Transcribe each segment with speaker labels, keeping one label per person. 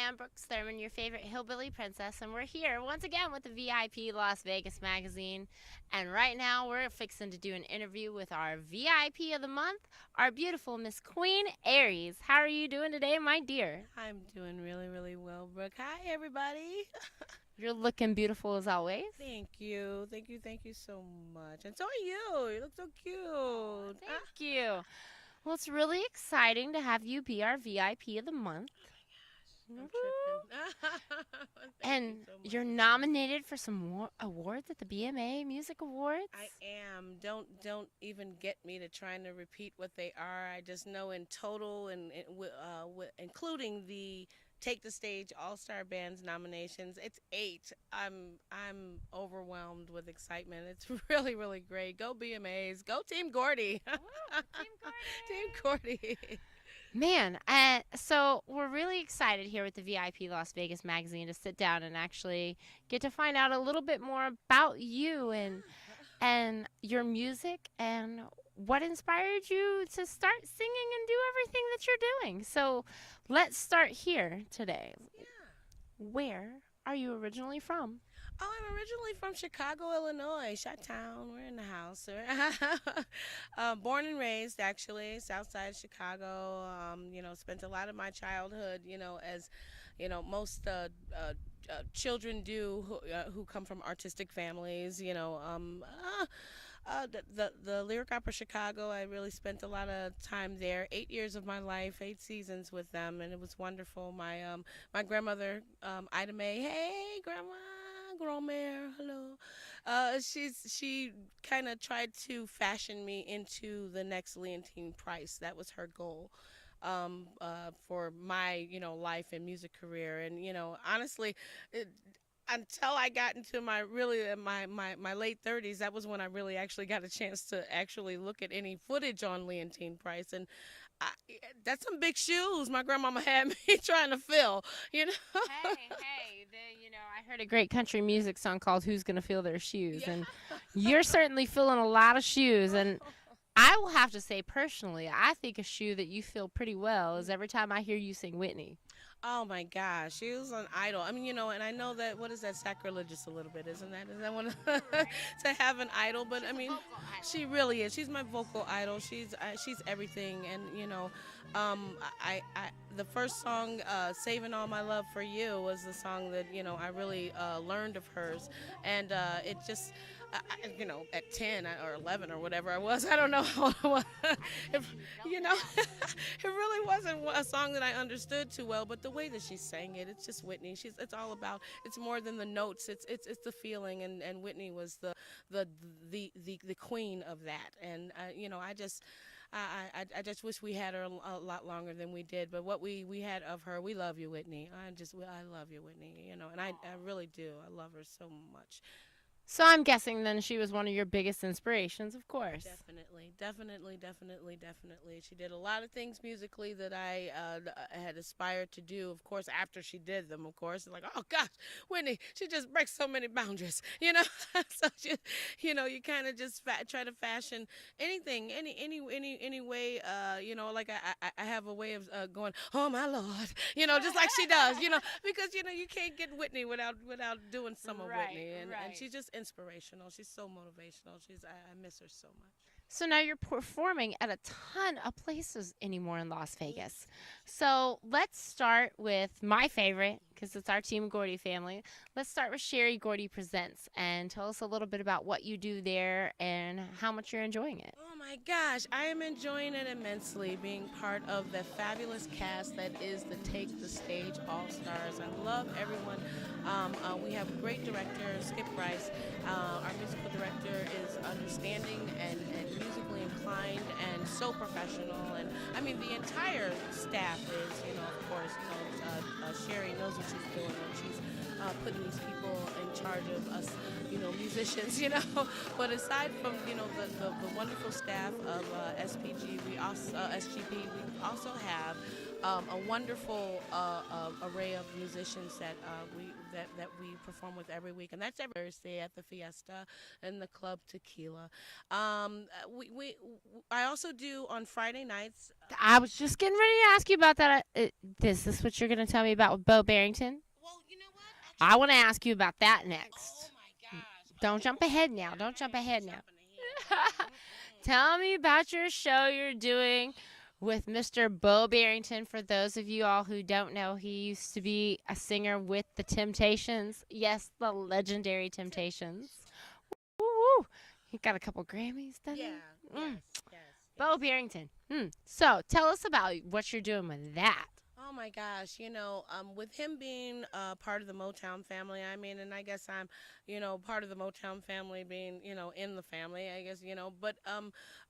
Speaker 1: am Brooks Thurman, your favorite hillbilly princess, and we're here once again with the VIP Las Vegas magazine. And right now, we're fixing to do an interview with our VIP of the month, our beautiful Miss Queen Aries. How are you doing today, my dear?
Speaker 2: I'm doing really, really well, Brooke. Hi, everybody.
Speaker 1: You're looking beautiful as always.
Speaker 2: Thank you. Thank you so much. And so are you. You look so cute.
Speaker 1: Thank you. Well, it's really exciting to have you be our VIP of the month.
Speaker 2: I'm tripping. Thank you
Speaker 1: And
Speaker 2: so much.
Speaker 1: you're nominated for some awards at the BMA Music Awards.
Speaker 2: I am. Don't even get me to trying to repeat what they are. I just know in total and including the Take the Stage All Star Bands nominations, it's 8. I'm overwhelmed with excitement. It's really really great. Go BMAs. Go Team Gordy.
Speaker 1: Woo, Team
Speaker 2: Team Gordy.
Speaker 1: Man, so we're really excited here with the VIP Las Vegas magazine to sit down and actually get to find out a little bit more about you and your music and what inspired you to start singing and do everything that you're doing. So let's start here today.
Speaker 2: Yeah.
Speaker 1: Where are you originally from?
Speaker 2: Oh, I'm originally from Chicago, Illinois, Chi-Town. We're in the house. Born and raised, actually, South Side of Chicago. Spent a lot of my childhood, as most children do who come from artistic families. The Lyric Opera Chicago. I really spent a lot of time there. 8 years of my life, 8 seasons with them, and it was wonderful. My grandmother, Ida Mae. Hey, grandma. Grandmère, hello. She kind of tried to fashion me into the next Leontine Price. That was her goal for my life and music career. And honestly, until I got into my late 30s, that was when I really actually got a chance to actually look at any footage on Leontine Price. And I, that's some big shoes my grandmama had me trying to fill, you know.
Speaker 1: I heard a great country music song called "Who's Gonna Fill Their Shoes,"
Speaker 2: Yeah.
Speaker 1: and you're certainly filling a lot of shoes. And I will have to say, personally, I think a shoe that you fill pretty well is every time I hear you sing Whitney.
Speaker 2: Oh my gosh, she was an idol. I mean, and I know that what is that sacrilegious a little bit, isn't that? Is that one to have an idol? But I mean, she really is. She's my vocal idol. She's everything. And I the first song, "Saving All My Love for You," was the song that I really learned of hers, and it just. At 10 or 11 or whatever I was, I don't know how old I was. It really wasn't a song that I understood too well, but the way that she sang it, it's just Whitney. It's all about, it's more than the notes. It's the feeling, and Whitney was the queen of that. And I just wish we had her a lot longer than we did. But what we had of her, we love you, Whitney. I love you, Whitney. And I really do. I love her so much.
Speaker 1: So I'm guessing then she was one of your biggest inspirations, of course.
Speaker 2: Definitely. She did a lot of things musically that I had aspired to do. Of course, after she did them, of course, like, oh gosh, Whitney, she just breaks so many boundaries, So you kind of just try to fashion anything, any way, like I have a way of going, oh my Lord, just like she does, because you can't get Whitney without doing some of Whitney, and she's just inspirational. She's so motivational. I miss her so much.
Speaker 1: So now you're performing at a ton of places anymore in Las Vegas. So let's start with my favorite, because it's our Team Gordy family. Let's start with Sherry Gordy Presents and tell us a little bit about what you do there and how much you're enjoying it.
Speaker 2: Oh my gosh, I am enjoying it immensely, being part of the fabulous cast that is the Take the Stage All Stars. I love everyone. We have a great director, Skip Bryce. Our musical director is understanding and musically inclined and so professional. And I mean, the entire staff is, of course, Sherry knows what she's doing when she's putting these people in charge of us, musicians, But aside from, the wonderful staff of SPG, SGP, we also have a wonderful array of musicians that we perform with every week, and that's every Thursday at the Fiesta in the Club Tequila. I also do on Friday nights.
Speaker 1: I was just getting ready to ask you about that. Is this what you're going to tell me about with Bo Barrington?
Speaker 2: Well, you know what?
Speaker 1: I
Speaker 2: Actually,
Speaker 1: want to ask you about that
Speaker 2: oh
Speaker 1: next.
Speaker 2: my gosh!
Speaker 1: Don't
Speaker 2: Okay,
Speaker 1: jump
Speaker 2: well,
Speaker 1: ahead now.
Speaker 2: yeah,
Speaker 1: Don't jump
Speaker 2: I ain't
Speaker 1: ahead now.
Speaker 2: jumping ahead.
Speaker 1: Tell me about your show you're doing with Mr. Bo Barrington. For those of you all who don't know, he used to be a singer with the Temptations. Yes, the legendary Temptations. Woo woo. He got a couple Grammys, doesn't
Speaker 2: Yeah.
Speaker 1: he?
Speaker 2: Yes. Yes.
Speaker 1: Bo Barrington. So tell us about what you're doing with that.
Speaker 2: Oh my gosh, with him being part of the Motown family, I mean, and I guess I'm, part of the Motown family being, in the family, I guess, but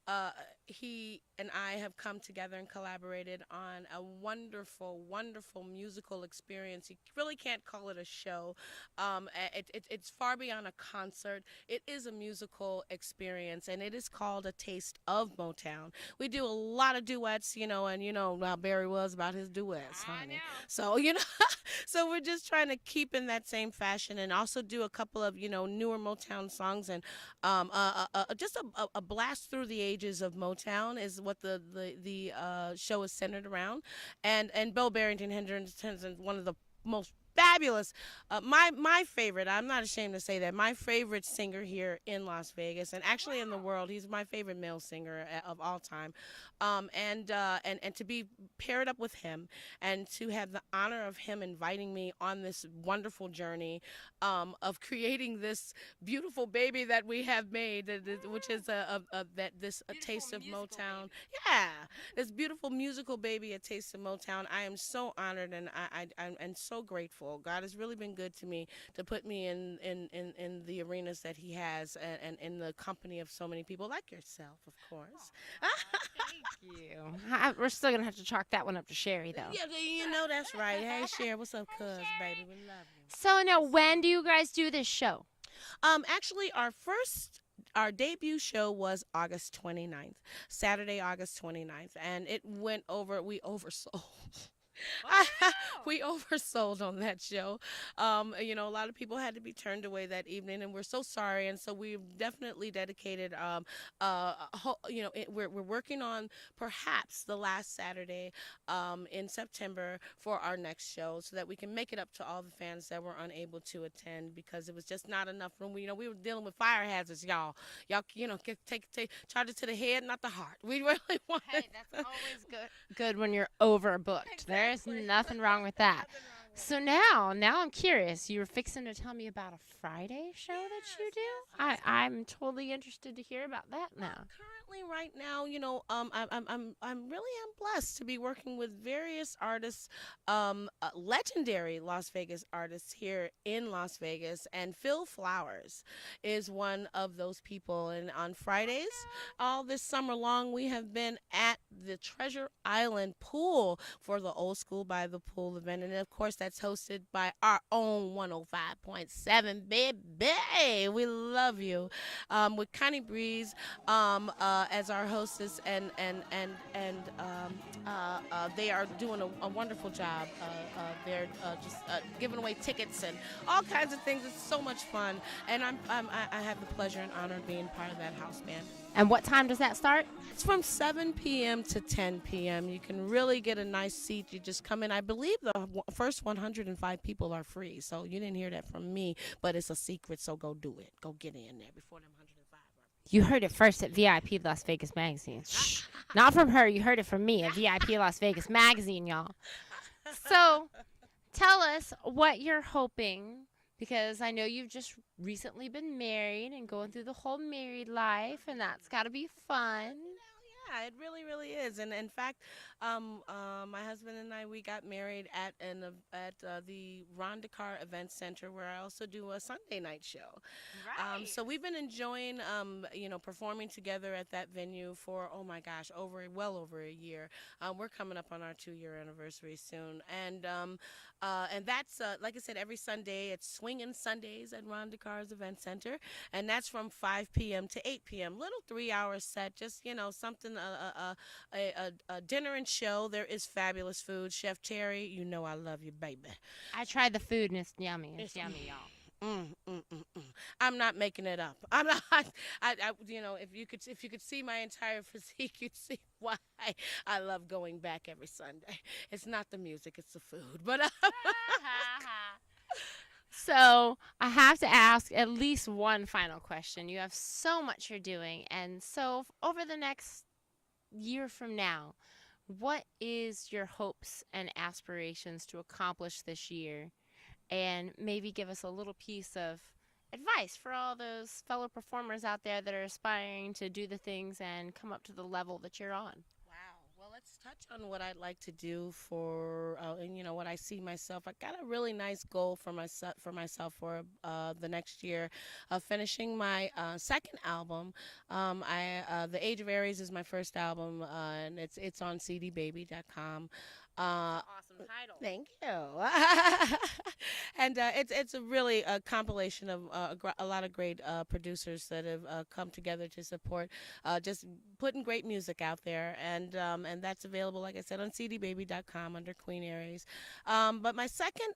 Speaker 2: uh, he and I have come together and collaborated on a wonderful, wonderful musical experience. You really can't call it a show. It's far beyond a concert. It is a musical experience, and it is called A Taste of Motown. We do a lot of duets, and how Barry was about his duets, honey. So, so we're just trying to keep in that same fashion and also do a couple of, newer Motown songs and just a blast through the ages of Motown is what the show is centered around. And Bill Barrington Henderson is one of the most fabulous. My favorite. I'm not ashamed to say that my favorite singer here in Las Vegas and actually in the world. He's my favorite male singer of all time. And to be paired up with him and to have the honor of him inviting me on this wonderful journey of creating this beautiful baby that we have made, which is a taste of Motown. Baby. Yeah, this beautiful musical baby, a taste of Motown. I am so honored and I'm so grateful. God has really been good to me to put me in the arenas that He has and in the company of so many people like yourself, of course.
Speaker 1: Thank you. We're still going to have to chalk that one up to Sherry, though.
Speaker 2: Yeah, that's right. Hey, Sherry, what's up, cuz, baby? We love you.
Speaker 1: So now, when do you guys do this show?
Speaker 2: Actually, our debut show was August 29th, Saturday, August 29th, and we oversold. We oversold on that show. A lot of people had to be turned away that evening, and we're so sorry. And so we've definitely dedicated. We're working on perhaps the last Saturday in September for our next show, so that we can make it up to all the fans that were unable to attend because it was just not enough room. We were dealing with fire hazards, y'all. Y'all, take charge it to the head, not the heart. We really want.
Speaker 1: Hey, that's always good when you're overbooked. Exactly. There's nothing wrong with that. So now I'm curious. You were fixing to tell me about a Friday show that you do. I'm totally interested to hear about that now.
Speaker 2: Currently, right now, I'm really am blessed to be working with various artists, legendary Las Vegas artists here in Las Vegas, and Phil Flowers is one of those people. And on Fridays, all this summer long, we have been at the Treasure Island Pool for the Old School by the Pool event, and of course, that's hosted by our own 105.7 baby. We love you. With Connie Breeze as our hostess, and they are doing a wonderful job. They're just giving away tickets and all kinds of things. It's so much fun, and I have the pleasure and honor of being part of that house band.
Speaker 1: And what time does that start?
Speaker 2: It's from 7 p.m. to 10 p.m. You can really get a nice seat. You just come in. I believe the first 105 people are free. So you didn't hear that from me, but it's a secret. So go do it. Go get in there before them 105 are.
Speaker 1: You heard it first at VIP Las Vegas Magazine. Shh. Not from her. You heard it from me at VIP Las Vegas Magazine, y'all. So tell us what you're hoping. Because I know you've just recently been married and going through the whole married life, and that's got to be fun.
Speaker 2: Yeah, it really, really is. And in fact, my husband and we got married at the Ron DeCar Event Center, where I also do a Sunday night show.
Speaker 1: Right.
Speaker 2: So we've been enjoying, performing together at that venue for, oh my gosh, well over a year. We're coming up on our 2-year anniversary soon, and that's like I said, every Sunday it's Swinging Sundays at Ron DeCar's Event Center, and that's from 5 p.m. to 8 p.m. Little 3-hour set, just something a dinner and brilliant show. There is fabulous food. Chef Terry, you know I love you, baby.
Speaker 1: I tried the food and it's yummy. It's
Speaker 2: It's
Speaker 1: yummy, y'all.
Speaker 2: I'm not making it up. I'm not. You know, if you could see my entire physique, you'd see why I love going back every Sunday. It's not the music, it's the food. But
Speaker 1: So I have to ask at least one final question. You have so much you're doing, and so over the next year from now, what is your hopes and aspirations to accomplish this year? And maybe give us a little piece of advice for all those fellow performers out there that are aspiring to do the things and come up to the level that you're on.
Speaker 2: wow. Well, let's touch on what I'd like to do for, and you know what I see myself. I got a really nice goal for myself for the next year, of finishing my second album. The Age of Aries is my first album, and it's on cdbaby.com.
Speaker 1: Awesome title.
Speaker 2: Thank you. And it's a really a compilation of a lot of great producers that have come together to support just putting great music out there, and that's available, like I said, on cdbaby.com under Queen Aries. But my second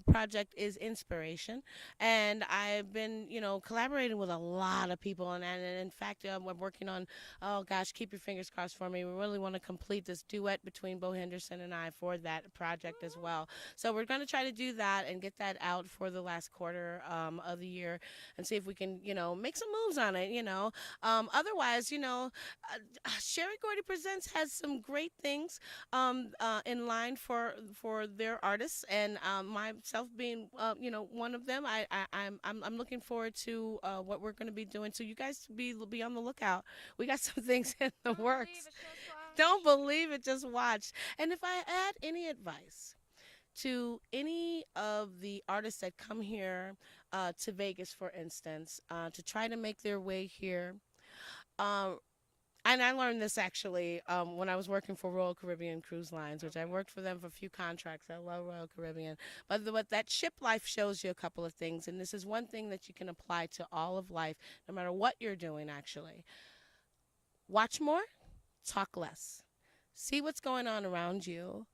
Speaker 2: project is Inspiration, and I've been, you know, collaborating with a lot of people, and in fact, we're working on, oh gosh, keep your fingers crossed for me. We really want to complete this duet between Bo Henderson and I for that project as well. So we're going to try to do that and get that out for the last quarter of the year, and see if we can, you know, make some moves on it, you know. Otherwise, you know, Sherry Gordy Presents has some great things in line for their artists, and myself being, you know, one of them. I'm looking forward to what we're going to be doing. So you guys be on the lookout. We got some things in the works. Don't believe it, just watch. And if I add any advice to any of the artists that come here to Vegas, for instance, to try to make their way here. Um, and I learned this actually when I was working for Royal Caribbean Cruise Lines, which I worked for them for a few contracts. I love Royal Caribbean. But what that ship life shows you a couple of things. And this is one thing that you can apply to all of life, no matter what you're doing, actually. Watch more, talk less. See what's going on around you,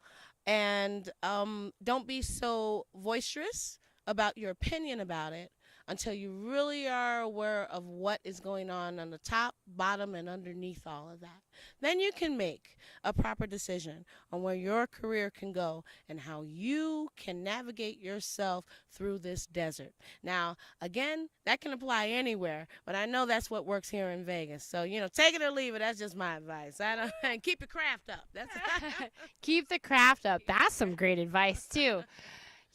Speaker 2: and don't be so boisterous about your opinion about it until you really are aware of what is going on the top, bottom, and underneath all of that. Then you can make a proper decision on where your career can go and how you can navigate yourself through this desert. Now, again, that can apply anywhere, but I know that's what works here in Vegas. So, you know, take it or leave it. That's just my advice. I don't keep your craft up. That's
Speaker 1: Keep the craft up. That's some great advice, too.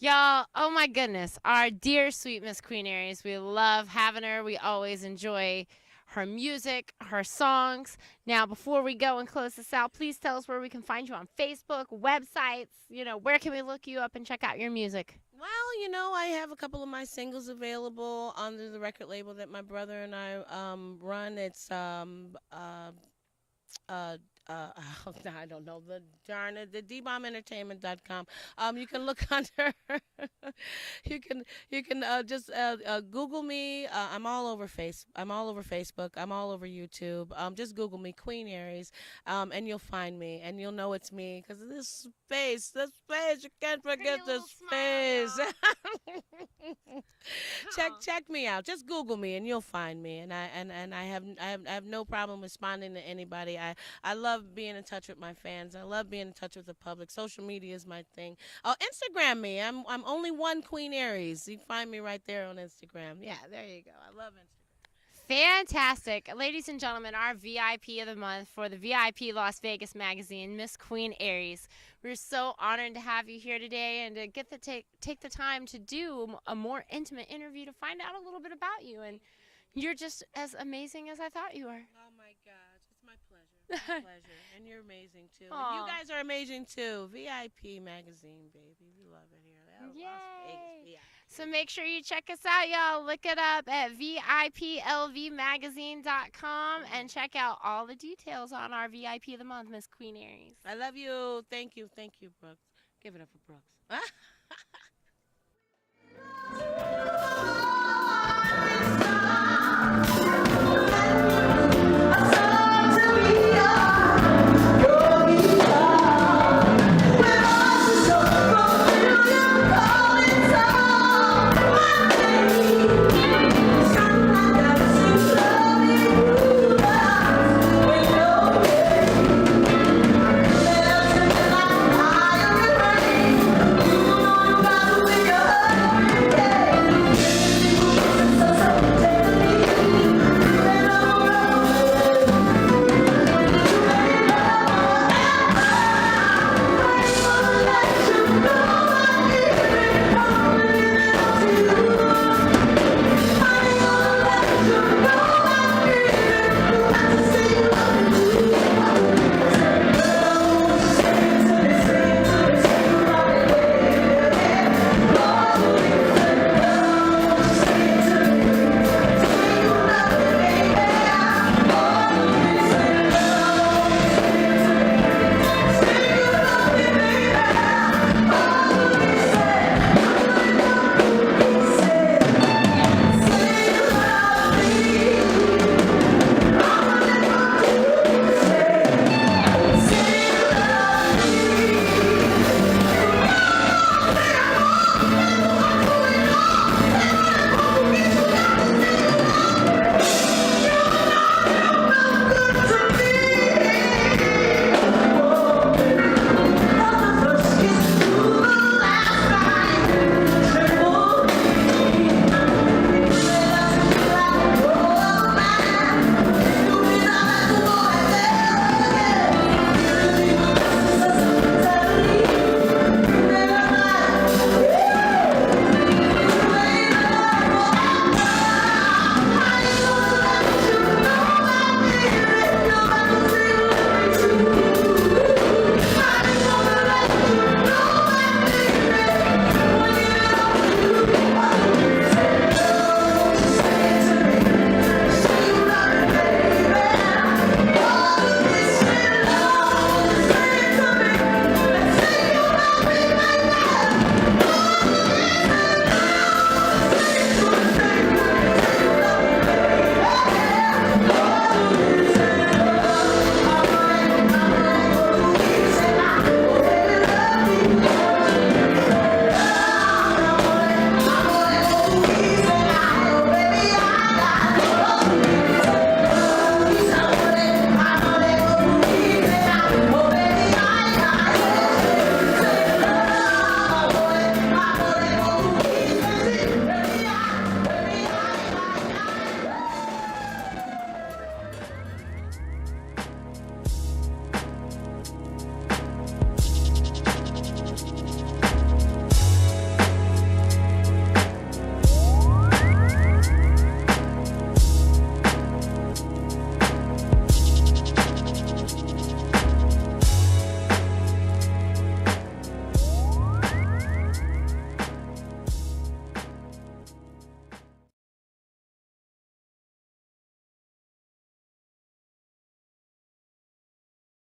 Speaker 1: Y'all, oh my goodness, our dear sweet Miss Queen Aries, we love having her. We always enjoy her music, her songs. Now, before we go and close this out, please tell us where we can find you on Facebook, websites. You know, where can we look you up and check out your music?
Speaker 2: Well, you know, I have a couple of my singles available under the record label that my brother and I run. It's uh, I don't know the darn it, the dbombentertainment.com. You can look under. You can just Google me. I'm all over Facebook. I'm all over YouTube. Just Google me, Queen Aries, and you'll find me, and you'll know it's me because this space, you can't forget
Speaker 1: Pretty
Speaker 2: the
Speaker 1: little smile,
Speaker 2: space. Check me out. Just Google me, and you'll find me. And I have no problem responding to anybody. I love being in touch with my fans. I love being in touch with the public. Social media is my thing. Oh, Instagram me. I'm only one Queen Aries. You can find me right there on Instagram. Yeah, there you go. I love Instagram.
Speaker 1: Fantastic. Ladies and gentlemen, our VIP of the month for the VIP Las Vegas magazine, Miss Queen Aries. We're so honored to have you here today and to get the take the time to do a more intimate interview to find out a little bit about you. And you're just as amazing as I thought you were.
Speaker 2: Oh my gosh, it's my pleasure. My pleasure. And you're amazing too. And
Speaker 1: Aw.
Speaker 2: you guys are amazing too. VIP magazine, baby. We love it here. Las Vegas
Speaker 1: Yay.
Speaker 2: VIP.
Speaker 1: So make sure you check us out, y'all. Look it up at VIPLVmagazine.com and check out all the details on our VIP of the month, Miss Queen Aries.
Speaker 2: I love you. Thank you. Thank you, Brooks. Give it up for Brooks.